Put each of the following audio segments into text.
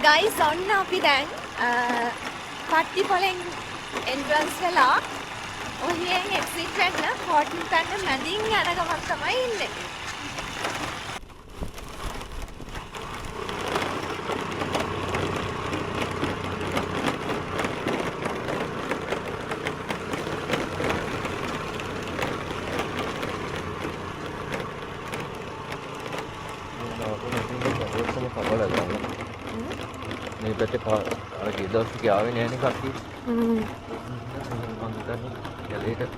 Guys ඔන්න අපි දැන් පට්ටිපොලෙන් එන්ට්‍රන්ස් වෙලා ඔහියෙන් එක්සිට් වෙන්න හෝටල් පැන්න මැදින් යන ගමන් තමයි ඉන්නේ. මේ පැත්තේ අර ගිය දවස් ටික ආවේ නෑනේ කට්ටිය. මම හිතන්නේ යලේට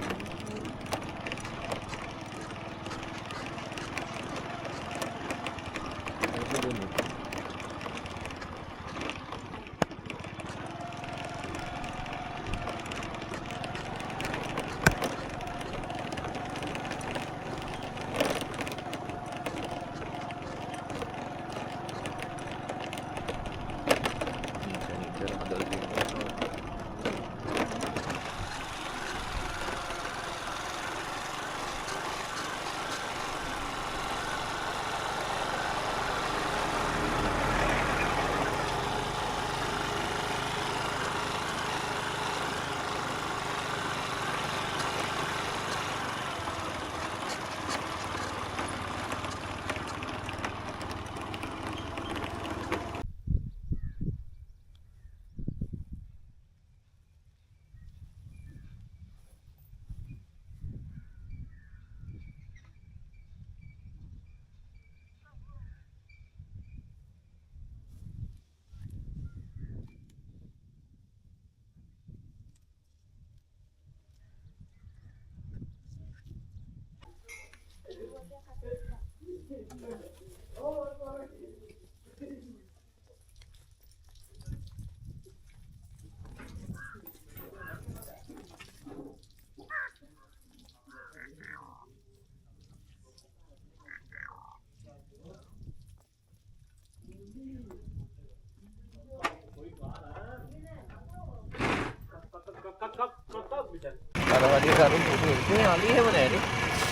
අර වගේ කරුම් පුදුනේ අලි එහෙම නෑනේ.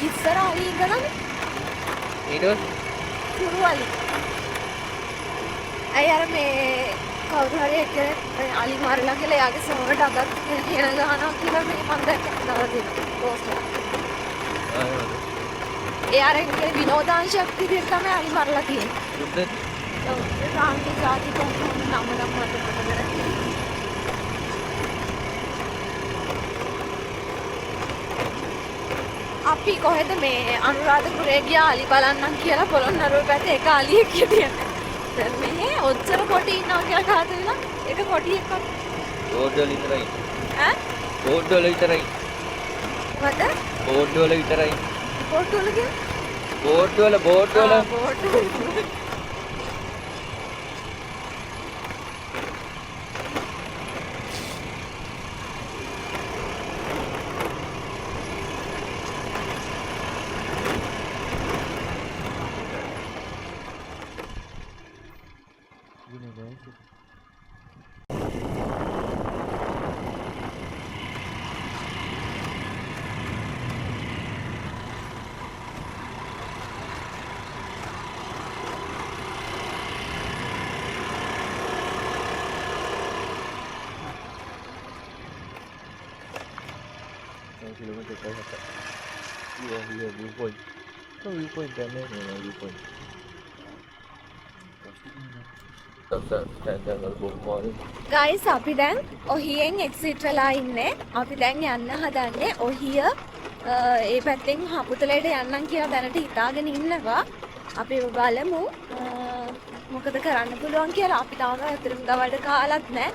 ඉස්සර අලි ඉඳලානේ. ඊට කුරු අලි. අය අර මේ කවුරු හරි එක්කෙනෙක් අලි මරලා කියලා එයාගේ සමකට අගක් කියන ගහනවා කියලා මේ මම දැක්කා තියෙනවා පෝස්ට් එක. ඒ අර විනෝදාංශයක් විදිහට තමයි අලි මරලා තියෙන්නේ. බුද්ධ ඔව් ඒ සාන්ති ජාති කොහොමද නම මතක කරගන්න. අපි කොහෙද මේ අනුරාධපුරේ ගියා අලි බලන්නම් කියලා පොළොන්නරුව පැත්තේ එක අලියෙක් හිටියනේ. දැන් මේ ඔච්චර කොටි ඉන්නවා කියලා කාට වෙලා එක කොටියක්වත් බෝඩ් වල විතරයි. ඈ? බෝඩ් වල විතරයි. මොකද? බෝඩ් වල විතරයි. බෝඩ් වල කියන්නේ? බෝඩ් වල බෝඩ් වල. kilometer per hour. Here, viewpoint. No viewpoint down there, no viewpoint. Guys අපි දැන් ඔහියෙන් එක්සිට් වෙලා ඉන්නේ. අපි දැන් යන්න හදන්නේ ඔහිය ඒ පැත්තෙන් හපුතලයට යන්නම් කියලා දැනට හිතාගෙන ඉන්නවා. අපි බලමු මොකද කරන්න පුළුවන් කියලා. අපි තාම ඇත්තටම දවල්ට කාලත් නැහැ.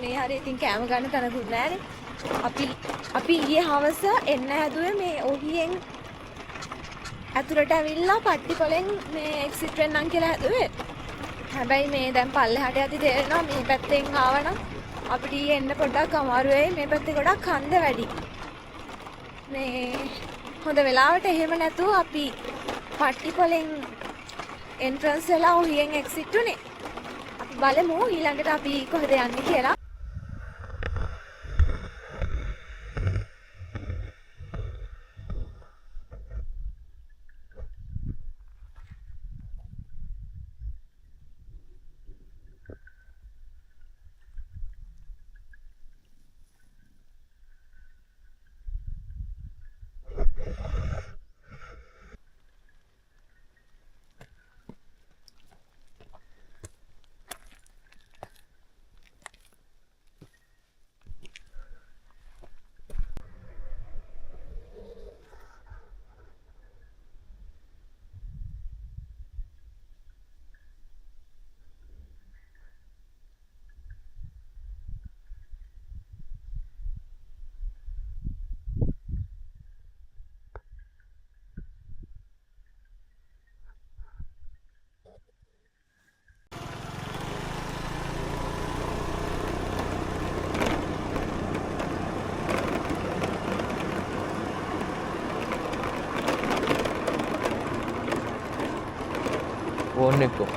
මේ හරිය ඉතින් කෑම ගන්න තැනකුත් නැහැනේ. අපි ඊයේ හවස එන්න හැදුවේ මේ ඔහියෙන් ඇතුළට ඇවිල්ලා පට්ටිපොලෙන් මේ එක්සිට් වෙන්නම් කියලා හැදුවේ. හැබැයි මේ දැන් පල්ලෙහාට යති තේරෙනවා මේ පැත්තෙන් ආවනම් අපිට එන්න පොඩ්ඩක් අමාරු වෙයි. මේ පැත්තේ ගොඩක් කන්ද වැඩි. මේ හොඳ වෙලාවට එහෙම නැතුව අපි පට්ටිපොලෙන් එන්ට්‍රන්ස් වෙලා ඔහියෙන් එක්සිට් උනේ. අපි බලමු ඊළඟට අපි කොහෙද යන්නේ කියලා. ඔන්න එක්කෝ.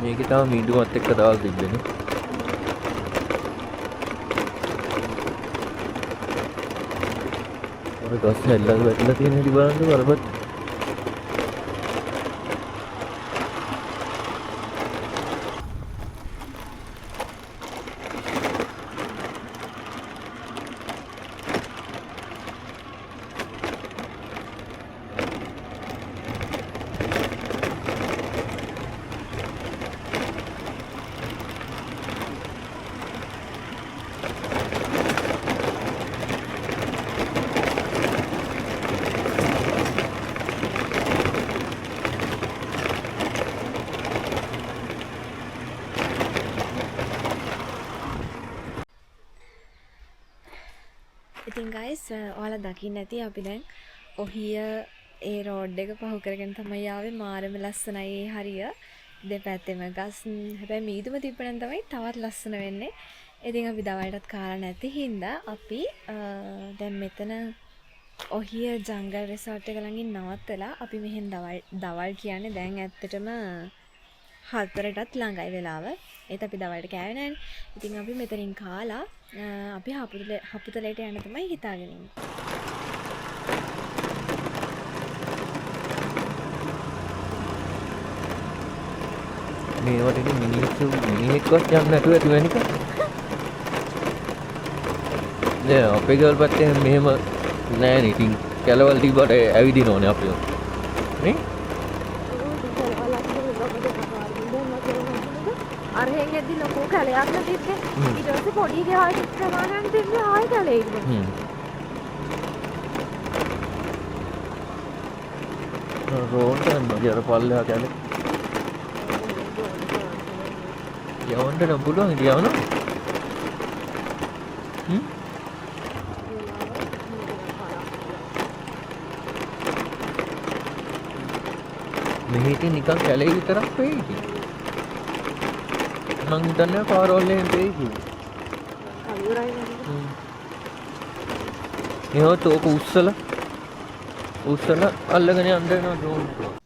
මේකේ තව මීඩුවත් එක්ක දාලා තිබ්බනේ. ඔය ගස් හැල්ලක් වැටලා තියෙන හැටි බලන්න බලපත්. ඉතින් ගයිස් ඔයාලා දකින්න ඇති අපි දැන් ඔහිය ඒ රෝඩ් එක පහු කරගෙන තමයි ආවේ. මාරම ලස්සනයි ඒ හරිය. දෙපැත්තෙම ගස්. හැබැයි මීදුම තිබ්බනම් තමයි තවත් ලස්සන වෙන්නේ. ඉතින් අපි දවල්ටත් කාලා නැති හින්දා අපි දැන් මෙතන ඔහිය ජංගල් රිසෝට් එක ළඟින් නවත්තලා අපි මෙහෙන් දවල් කියන්නේ දැන් ඇත්තටම 4ටත් ළඟයි වෙලාව. ඒත් අපි දවල්ට කෑවේ නෑනේ. ඉතින් අපි මෙතනින් කාලා අපි හපුතලයට යන්න තමයි හිතාගෙන ඉන්නේ. මේවට ඉතින් මිනිහෙක්වත් යන්න නැතුව ඇති වෙනික. නෑ අපේ ගෙවල් පැත්තේ මෙහෙම නෑනේ. ඉතින් කැලවල් තිබ්බට ඇවිදින්න ඕනේ අපි. නේ? අරහෙන් එද්දි ලොකු කැලයක් නැතිද්දේ ඊට පස්සේ පොඩි ගෙවල් ප්‍රමාණයක් තිබ්බේ ආයෙ කැලේ ඉන්නේ. රෝඩ් එක නේද අර පල්ලෙහා කැලේ. යවන්න නම් පුළුවන් ඉතින් යවනවා. මෙහෙට නිකන් කැලේ විතරක් වෙයි ඉතින්. මං හිතන්නේ පාරවල් එකෙන් වෙයි කියලා. කලියරයි නේද? එහෙනම් තෝක උස්සලා අල්ලගෙන යන්න වෙනවා ඩ්‍රෝන් එක.